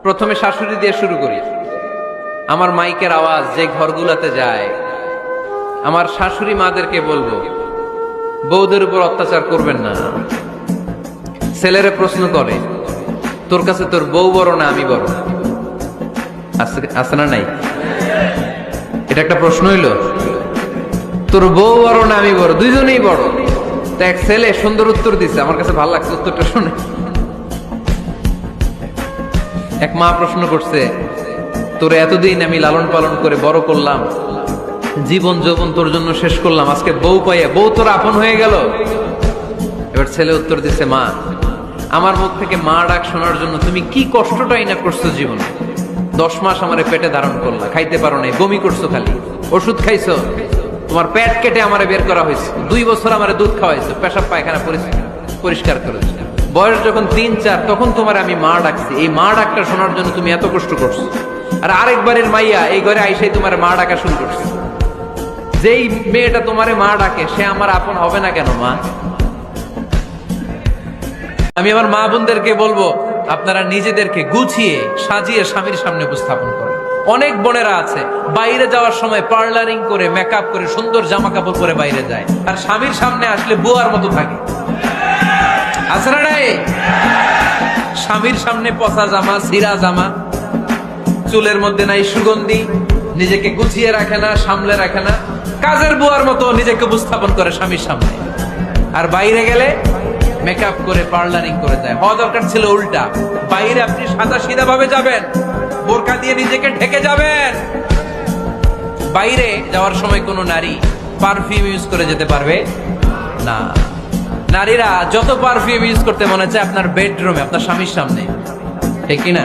প্রথমে শাশুড়ি দিয়ে শুরু করি। আমার মাইকের আওয়াজ যে ঘরগুলাতে যায়, আমার শাশুড়ি মাদেরকে বলবো, বউদের উপর অত্যাচার করবেন না। ছেলেরে প্রশ্ন করে, তোর কাছে তোর বউ বড় না আমি বড়? আছে না নাই? এটা একটা প্রশ্ন হইলো। তোর বউ বড় না আমি বড়? দুইজনেই বড়। তো এক ছেলে সুন্দর উত্তর দিছে, আমার কাছে ভালো লাগছে উত্তরটা শুনে। এক মা প্রশ্ন করছে, তোর এতদিন আমি লালন পালন করে বড় করলাম, জীবন যৌবন তোর জন্য শেষ করলাম, আজকে বউ পাইয়া বউ তোর আপন হয়ে গেল? এবার ছেলে উত্তর দিছে, মা, আমার মুখ থেকে মা ডাক শোনার জন্য তুমি কি কষ্টটাই না করছো জীবনে। 10 মাস আমারে পেটে ধারণ করলা, খাইতে পারো নাই, বমি করছো, খালি ওষুধ খাইছো, তোমার পেট কেটে আমারে বের করা হয়েছে, 2 বছর আমারে দুধ খাওয়াইছো, পেশাব পায়খানা পরিষ্কার করেছো, বয়স যখন 3-4 তখন তোমার আমি মা ডাকছি। এই মা ডাকটা শোনার জন্য তুমি এত কষ্ট করছো, আর আরেকবারের মাইয়া এই ঘরে আইসাই তোমার মা ডাকা শুরু করছে। যেই মেয়েটা তোমারে মা ডাকে সে আমার আপন হবে না কেন মা? আমি আমার মা বোনদেরকে বলবো, আপনারা নিজেদেরকে গুছিয়ে সাজিয়ে স্বামীর সামনে উপস্থাপন করেন। অনেক বোনেরা আছে বাইরে যাওয়ার সময় পার্লারিং করে মেকআপ করে সুন্দর জামা কাপড় পরে বাইরে যায়, আর স্বামীর সামনে আসলে বুয়ার মতো থাকে। আছে না নাই? স্বামীর সামনে পচা জামা, ছিঁড়া জামা, চুলের মধ্যে নাই সুগন্ধি, নিজেকে গুছিয়ে রাখে না, সামলে রাখে না, কাজের বুয়ার মতো নিজেকে উপস্থাপন করে স্বামীর সামনে। আর বাইরে গেলে মেকআপ করে পার্লারিং করে যায়। হওয়া দরকার ছিল উল্টা, বাইরে আপনি সাদা সিধা ভাবে যাবেন, বোরকা দিয়ে নিজেকে ঢেকে যাবেন। বাইরে যাওয়ার সময় কোনো নারী পারফিউম ইউজ করে যেতে পারবে না। নারীরা যত পারফিউম ইউজ করতে মনে চায় আপনার বেডরুমে, আপনার স্বামীর সামনে, ঠিক কিনা?